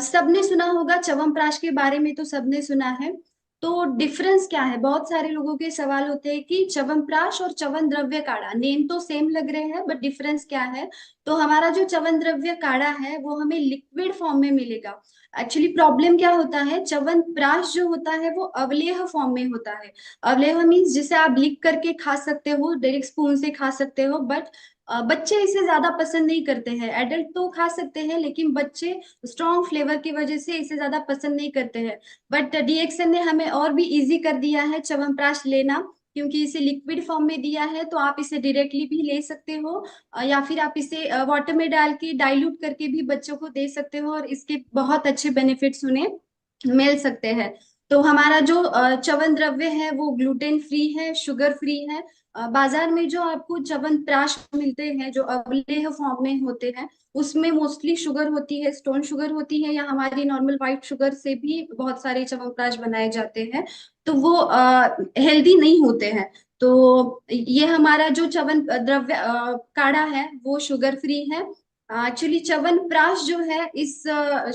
सबने सुना होगा च्यवनप्राश के बारे में, तो सबने सुना है। तो डिफरेंस क्या है, बहुत सारे लोगों के सवाल होते हैं कि च्यवनप्राश और च्यवन द्रव्य काढ़ा नेम तो सेम लग रहे हैं, बट डिफरेंस क्या है। तो हमारा जो च्यवन द्रव्य काढ़ा है वो हमें लिक्विड फॉर्म में मिलेगा। एक्चुअली प्रॉब्लम क्या होता है, च्यवनप्राश जो होता है वो अवलेह फॉर्म में होता है। अवलेह मीन्स जिसे आप लिख करके खा सकते हो, डायरेक्ट स्पून से खा सकते हो, बट बच्चे इसे ज्यादा पसंद नहीं करते हैं। एडल्ट तो खा सकते हैं लेकिन बच्चे स्ट्रॉन्ग फ्लेवर की वजह से इसे ज्यादा पसंद नहीं करते हैं। बट डीएक्सएन ने हमें और भी इजी कर दिया है च्यवनप्राश लेना, क्योंकि इसे लिक्विड फॉर्म में दिया है। तो आप इसे डायरेक्टली भी ले सकते हो, या फिर आप इसे वाटर में डाल के डाइल्यूट करके भी बच्चों को दे सकते हो, और इसके बहुत अच्छे बेनिफिट्स उन्हें मिल सकते हैं। तो हमारा जो च्यवन द्रव्य है वो ग्लूटेन फ्री है, शुगर फ्री है। बाजार में जो आपको च्यवनप्राश मिलते हैं जो अवलेह फॉर्म में होते हैं, उसमें मोस्टली शुगर होती है, स्टोन शुगर होती है, या हमारी नॉर्मल व्हाइट शुगर से भी बहुत सारे च्यवनप्राश बनाए जाते हैं। तो वो हेल्दी नहीं होते हैं। तो ये हमारा जो च्यवन द्रव्य काढ़ा है वो शुगर फ्री है। एक्चुअली च्यवनप्राश जो है, इस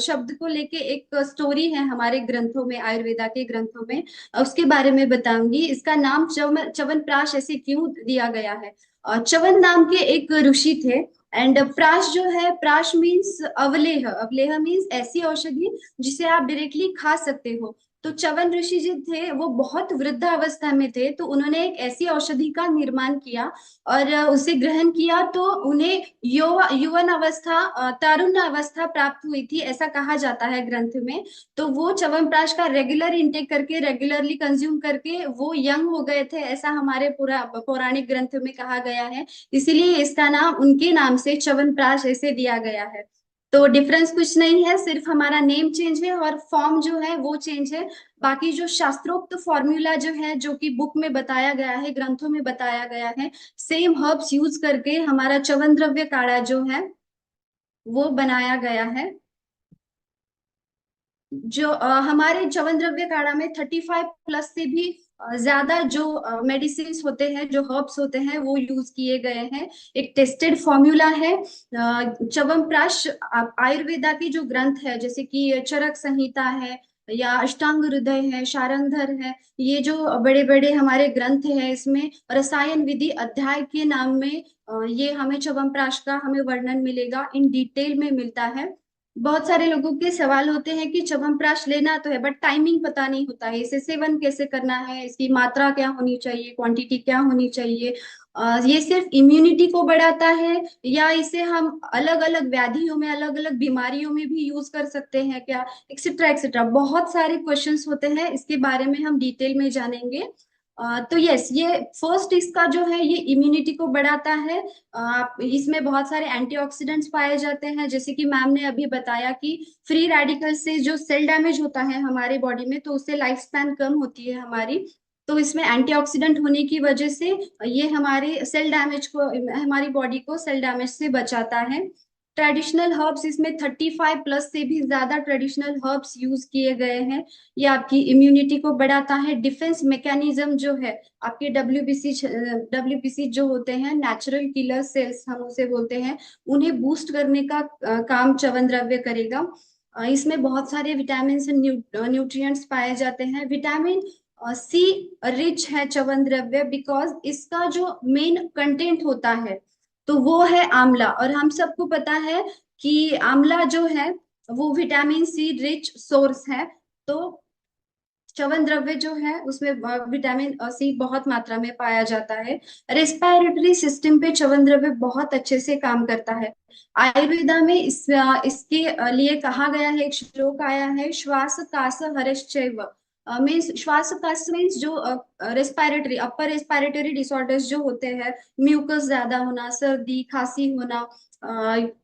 शब्द को लेके एक स्टोरी है हमारे ग्रंथों में, आयुर्वेदा के ग्रंथों में। उसके बारे में बताऊंगी। इसका नाम च्यवनप्राश ऐसे क्यों दिया गया है। च्यवन नाम के एक ऋषि थे। एंड प्राश जो है, प्राश मीन्स अवलेह, अवलेह मीन्स ऐसी औषधि जिसे आप डायरेक्टली खा सकते हो। तो च्यवन ऋषि जी थे, वो बहुत वृद्ध अवस्था में थे, तो उन्होंने एक ऐसी औषधि का निर्माण किया और उसे ग्रहण किया। तो उन्हें यौवन अवस्था, तारुण्य अवस्था प्राप्त हुई थी, ऐसा कहा जाता है ग्रंथ में। तो वो च्यवनप्राश का रेगुलर इंटेक करके, रेगुलरली कंज्यूम करके वो यंग हो गए थे, ऐसा हमारे पूरा पौराणिक ग्रंथ में कहा गया है। इसीलिए इसका नाम उनके नाम से च्यवनप्राश ऐसे दिया गया है। तो डिफरेंस कुछ नहीं है, सिर्फ हमारा नेम चेंज है और फॉर्म जो है वो चेंज है। बाकी जो शास्त्रोक्त फॉर्मूला जो है, जो कि बुक में बताया गया है, ग्रंथों में बताया गया है, सेम हर्ब्स यूज करके हमारा च्यवन द्रव्य काढ़ा जो है वो बनाया गया है। जो हमारे च्यवन द्रव्य काढ़ा में 35 प्लस से भी ज्यादा जो मेडिसिन होते हैं, जो हर्ब्स होते हैं, वो यूज किए गए हैं। एक टेस्टेड फॉर्मूला है। च्यवनप्राश आयुर्वेदा की जो ग्रंथ है, जैसे कि चरक संहिता है, या अष्टांग हृदय है, शारंगधर है, ये जो बड़े बड़े हमारे ग्रंथ हैं, इसमें रसायन विधि अध्याय के नाम में ये हमें च्यवनप्राश का हमें वर्णन मिलेगा, इन डिटेल में मिलता है। बहुत सारे लोगों के सवाल होते हैं कि च्यवनप्राश लेना तो है, बट टाइमिंग पता नहीं होता है, इसे सेवन कैसे करना है, इसकी मात्रा क्या होनी चाहिए, क्वांटिटी क्या होनी चाहिए। ये सिर्फ इम्यूनिटी को बढ़ाता है, या इसे हम अलग अलग व्याधियों में, अलग अलग बीमारियों में भी यूज कर सकते हैं क्या, एक्सेट्रा एक्सेट्रा। बहुत सारे क्वेश्चंस होते हैं, इसके बारे में हम डिटेल में जानेंगे। तो यस, ये फर्स्ट इसका जो है ये इम्यूनिटी को बढ़ाता है। इसमें बहुत सारे एंटीऑक्सीडेंट्स पाए जाते हैं, जैसे कि मैम ने अभी बताया कि फ्री रेडिकल से जो सेल डैमेज होता है हमारे बॉडी में, तो उससे लाइफ स्पैन कम होती है हमारी। तो इसमें एंटीऑक्सीडेंट होने की वजह से ये हमारे सेल डैमेज को, हमारी बॉडी को सेल डैमेज से बचाता है। ट्रेडिशनल हर्ब्स, इसमें 35 प्लस से भी ज्यादा ट्रेडिशनल हर्ब्स यूज किए गए हैं। ये आपकी इम्यूनिटी को बढ़ाता है। डिफेंस मैकेनिज्म जो है, आपके डब्ल्यूबीसी जो होते हैं, नेचुरल किलर सेल्स हम उसे बोलते हैं, उन्हें बूस्ट करने का काम च्यवन द्रव्य करेगा। इसमें बहुत सारे विटामिन और न्यूट्रिएंट्स पाए जाते हैं। विटामिन सी रिच है च्यवन द्रव्य, बिकॉज इसका जो मेन कंटेंट होता है तो वो है आंवला, और हम सबको पता है कि आंवला जो है वो विटामिन सी रिच सोर्स है। तो च्यवन द्रव्य जो है उसमें विटामिन सी बहुत मात्रा में पाया जाता है। रेस्पिरेटरी सिस्टम पे च्यवन द्रव्य बहुत अच्छे से काम करता है। आयुर्वेदा में इसके लिए कहा गया है, एक श्लोक आया है, श्वास कास हरश्चैव। मीन्स श्वास कास मीन्स जो रेस्पिरेटरी, अपर रेस्पिरेटरी डिसऑर्डर्स जो होते हैं, म्यूकस ज्यादा होना, सर्दी खांसी होना,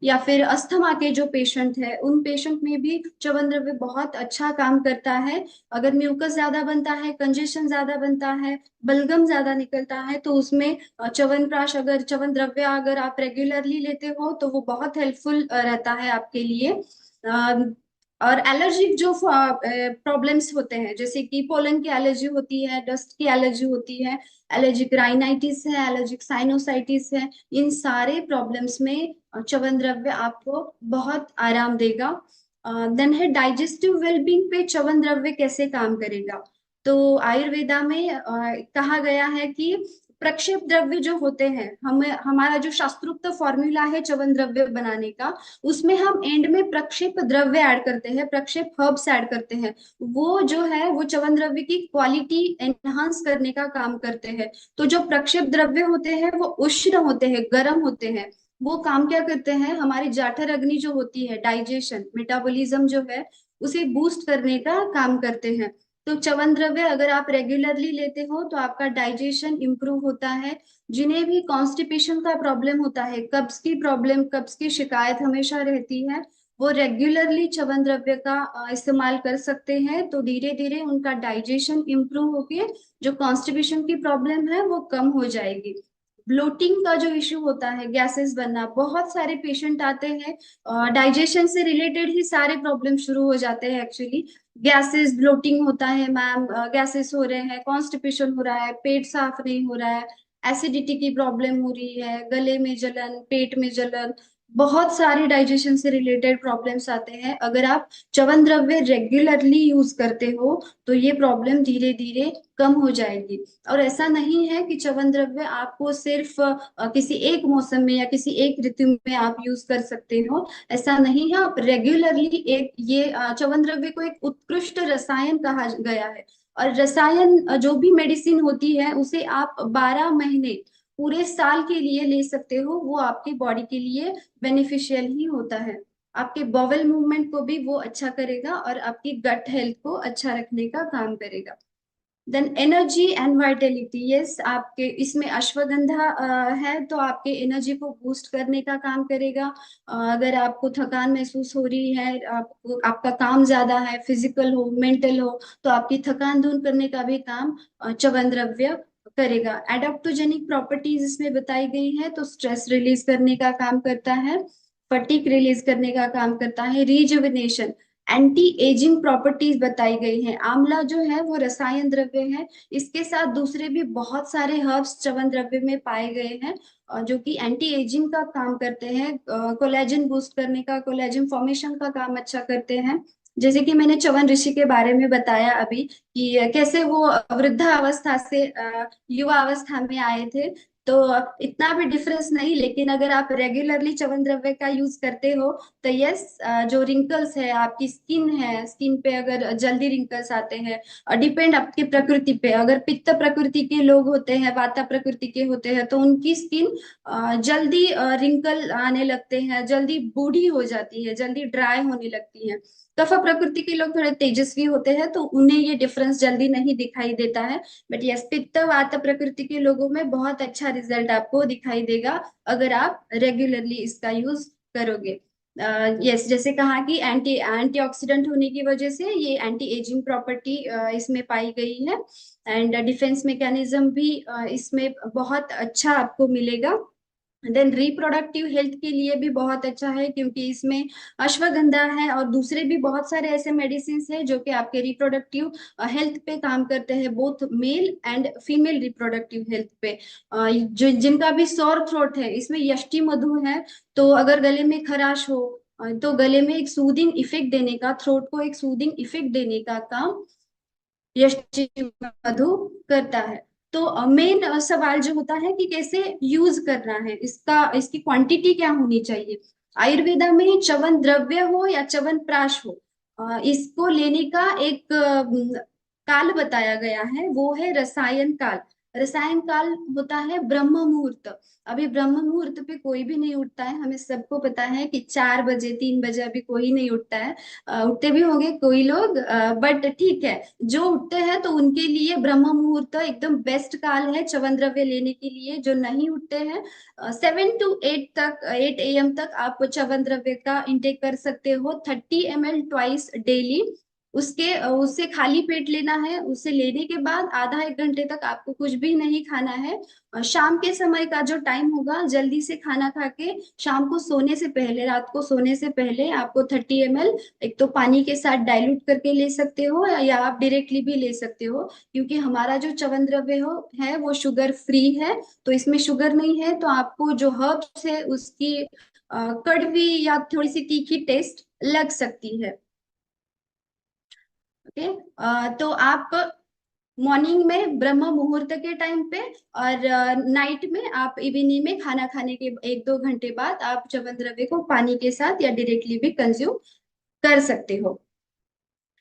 या फिर अस्थमा के जो पेशेंट है, उन पेशेंट में भी च्यवन द्रव्य बहुत अच्छा काम करता है। अगर म्यूकस ज्यादा बनता है, कंजेशन ज्यादा बनता है, बलगम ज्यादा निकलता है, तो उसमें च्यवनप्राश, अगर च्यवन द्रव्य अगर आप रेगुलरली लेते हो तो वो बहुत हेल्पफुल रहता है आपके लिए। और एलर्जिक जो प्रॉब्लम्स होते हैं, जैसे कि पोलन की एलर्जी होती है, डस्ट की एलर्जी होती है, एलर्जिक राइनाइटिस है, एलर्जिक साइनोसाइटिस है, इन सारे प्रॉब्लम्स में च्यवन द्रव्य आपको बहुत आराम देगा। देन है डाइजेस्टिव वेलबींग पे च्यवन द्रव्य कैसे काम करेगा। तो आयुर्वेदा में कहा गया है कि प्रक्षेप द्रव्य जो होते हैं, हमें हमारा जो शास्त्रोक्त फॉर्मूला है च्यवन द्रव्य बनाने का, उसमें हम एंड में प्रक्षेप द्रव्य ऐड करते हैं, प्रक्षेप हर्ब्स ऐड करते हैं। वो जो है वो च्यवन द्रव्य की क्वालिटी एनहांस करने का काम करते हैं। तो जो प्रक्षेप द्रव्य होते हैं वो उष्ण होते हैं, गर्म होते हैं। वो काम क्या करते हैं, हमारी जाठर अग्नि जो होती है, डाइजेशन मेटाबॉलिज्म जो है, उसे बूस्ट करने का काम करते हैं। तो च्यवन द्रव्य अगर आप रेगुलरली लेते हो तो आपका डाइजेशन इंप्रूव होता है। जिन्हें भी कॉन्स्टिपेशन का प्रॉब्लम होता है, कब्ज की प्रॉब्लम, कब्ज की शिकायत हमेशा रहती है, वो रेगुलरली च्यवन द्रव्य का इस्तेमाल कर सकते हैं। तो धीरे धीरे उनका डाइजेशन इंप्रूव होके जो कॉन्स्टिपेशन की प्रॉब्लम है वो कम हो जाएगी। ब्लोटिंग का जो इश्यू होता है, गैसेस बनना, बहुत सारे पेशेंट आते हैं, डाइजेशन से रिलेटेड ही सारे प्रॉब्लम शुरू हो जाते हैं एक्चुअली। गैसेस, ब्लोटिंग होता है मैम, गैसेस हो रहे हैं, कॉन्स्टिपेशन हो रहा है, पेट साफ नहीं हो रहा है, एसिडिटी की प्रॉब्लम हो रही है, गले में जलन, पेट में जलन, बहुत सारे डाइजेशन से रिलेटेड प्रॉब्लम्स आते हैं। अगर आप च्यवन द्रव्य रेगुलरली यूज करते हो तो ये प्रॉब्लम धीरे धीरे कम हो जाएगी। और ऐसा नहीं है कि च्यवन द्रव्य आपको सिर्फ किसी एक मौसम में या किसी एक ऋतु में आप यूज कर सकते हो, ऐसा नहीं है। आप रेगुलरली एक ये च्यवन द्रव्य को एक उत्कृष्ट रसायन कहा गया है। और रसायन जो भी मेडिसिन होती है उसे आप 12 महीने पूरे साल के लिए ले सकते हो, वो आपकी बॉडी के लिए बेनिफिशियल ही होता है। आपके बॉवल मूवमेंट को भी वो अच्छा करेगा और आपकी गट हेल्थ को अच्छा रखने का काम करेगा। Then energy and vitality, yes, आपके इसमें अश्वगंधा है तो आपके एनर्जी को बूस्ट करने का काम करेगा। अगर आपको थकान महसूस हो रही है, आपको आपका काम ज्यादा है, फिजिकल हो मेंटल हो, तो आपकी थकान दूर करने का भी काम च्यवन द्रव्य करेगा। एडाप्टोजेनिक प्रॉपर्टीज इसमें बताई गई है, तो स्ट्रेस रिलीज करने का काम करता है, फटीग रिलीज करने का काम करता है, रिजुविनेशन, एंटी एजिंग प्रॉपर्टीज बताई गई हैं। आंवला जो है वो रसायन द्रव्य है, इसके साथ दूसरे भी बहुत सारे हर्ब्स च्यवन द्रव्य में पाए गए हैं जो कि एंटी एजिंग का काम करते हैं, कोलेजन बूस्ट करने का, कोलेजन फॉर्मेशन का काम अच्छा करते हैं। जैसे कि मैंने च्यवन ऋषि के बारे में बताया अभी कि कैसे वो वृद्धा अवस्था से युवा अवस्था में आए थे। तो इतना भी डिफरेंस नहीं, लेकिन अगर आप रेगुलरली च्यवन द्रव्य का यूज करते हो तो यस, जो रिंकल्स है, आपकी स्किन है, स्किन पे अगर जल्दी रिंकल्स आते हैं, डिपेंड आपकी प्रकृति पे, अगर पित्त प्रकृति के लोग होते हैं, वाता प्रकृति के होते हैं, तो उनकी स्किन जल्दी रिंकल आने लगते हैं, जल्दी बूढ़ी हो जाती है, जल्दी ड्राई होने लगती है। कफ प्रकृति के लोग थोड़े तेजस्वी होते हैं तो उन्हें ये डिफरेंस जल्दी नहीं दिखाई देता है। बट यस, पित्त वात प्रकृति के लोगों में बहुत अच्छा रिजल्ट आपको दिखाई देगा अगर आप रेगुलरली इसका यूज करोगे। यस, जैसे कहा कि एंटीऑक्सीडेंट होने की वजह से ये एंटी एजिंग प्रॉपर्टी इसमें पाई गई है। एंड डिफेंस मैकेनिज्म भी इसमें बहुत अच्छा आपको मिलेगा। देन रिप्रोडक्टिव हेल्थ के लिए भी बहुत अच्छा है, क्योंकि इसमें अश्वगंधा है और दूसरे भी बहुत सारे ऐसे मेडिसिन हैं जो कि आपके रिप्रोडक्टिव हेल्थ पे काम करते हैं, both male and female reproductive health पे। जो जिनका भी सॉर थ्रोट है, इसमें यष्टि मधु है, तो अगर गले में खराश हो तो गले में एक सूदिंग इफेक्ट देने का, थ्रोट को एक सूदिंग इफेक्ट देने का काम यष्टि मधु करता है। तो मेन सवाल जो होता है कि कैसे यूज करना है इसका, इसकी क्वांटिटी क्या होनी चाहिए। आयुर्वेदा में च्यवन द्रव्य हो या च्यवन प्राश हो, इसको लेने का एक काल बताया गया है, वो है रसायन काल। रसायन काल होता है ब्रह्म मुहूर्त। अभी ब्रह्म मुहूर्त पे कोई भी नहीं उठता है, हमें सबको पता है कि 4 बजे 3 बजे अभी कोई नहीं उठता है। उठते भी होंगे कोई लोग, बट ठीक है, जो उठते हैं तो उनके लिए ब्रह्म मुहूर्त एकदम बेस्ट काल है च्यवन द्रव्य लेने के लिए। जो नहीं उठते हैं, 7 to 8 तक, 8 AM तक आप च्यवन द्रव्य का इंटेक कर सकते हो, 30 ml ट्वाइस डेली। उससे खाली पेट लेना है, उसे लेने के बाद आधा एक घंटे तक आपको कुछ भी नहीं खाना है। शाम के समय का जो टाइम होगा, जल्दी से खाना खा के शाम को सोने से पहले, रात को सोने से पहले आपको 30 ml एक तो पानी के साथ डाइल्यूट करके ले सकते हो, या आप डायरेक्टली भी ले सकते हो, क्योंकि हमारा जो च्यवन द्रव्य हो है वो शुगर फ्री है। तो इसमें शुगर नहीं है, तो आपको जो हर्ब्स है उसकी कड़वी या थोड़ी सी तीखी टेस्ट लग सकती है। ओके। तो आप मॉर्निंग में ब्रह्म मुहूर्त के टाइम पे, और नाइट में आप इवनिंग में खाना खाने के 1-2 घंटे बाद आप च्यवन द्रव्य को पानी के साथ या डायरेक्टली भी कंज्यूम कर सकते हो।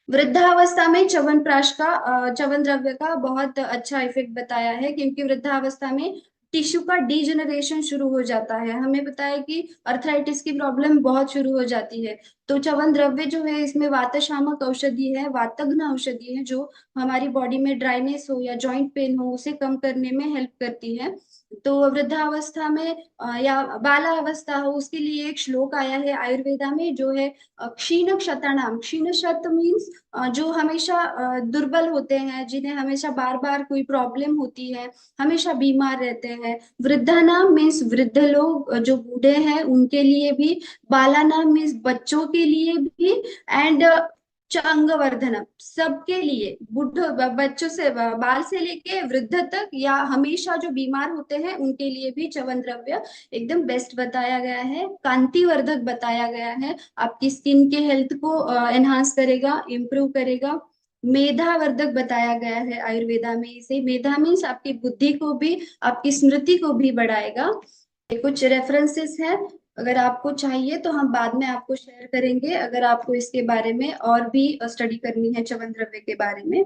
वृद्धावस्था में च्यवन प्राश का, च्यवन द्रव्य का बहुत अच्छा इफेक्ट बताया है, क्योंकि वृद्धावस्था में टिश्यू का डीजेनरेशन शुरू हो जाता है। हमें पता है कि अर्थराइटिस की प्रॉब्लम बहुत शुरू हो जाती है। तो च्यवन द्रव्य जो है इसमें वातशामक औषधि है, वातघ्न औषधि है, जो हमारी बॉडी में ड्राइनेस हो या जॉइंट पेन हो उसे कम करने में हेल्प करती है। तो वृद्धावस्था में या बालावस्था हो, उसके लिए एक श्लोक आया है आयुर्वेदा में, जो है क्षीण क्षतणाम। क्षीण क्षत मीन्स जो हमेशा दुर्बल होते हैं, जिन्हें हमेशा बार बार कोई प्रॉब्लम होती है, हमेशा बीमार रहते हैं। वृद्धानाम मीन्स वृद्ध लोग, जो बूढ़े हैं उनके लिए भी। बालानाम मीन्स बच्चों के लिए भी। एंड चांगवर्धनम सबके लिए, बुढ़ो बच्चों से, बाल से लेके वृद्ध तक, या हमेशा जो बीमार होते हैं उनके लिए भी च्यवन द्रव्य एकदम बेस्ट बताया गया है, कांतिवर्धक बताया गया है। आपकी स्किन के हेल्थ को एनहांस करेगा, इम्प्रूव करेगा। मेधावर्धक बताया गया है आयुर्वेदा में इसे। मेधा मीन्स आपकी बुद्धि को भी, आपकी स्मृति को भी बढ़ाएगा। ये कुछ रेफरेंसेस हैं, अगर आपको चाहिए तो हम बाद में आपको शेयर करेंगे, अगर आपको इसके बारे में और भी स्टडी करनी है च्यवन द्रव्य के बारे में।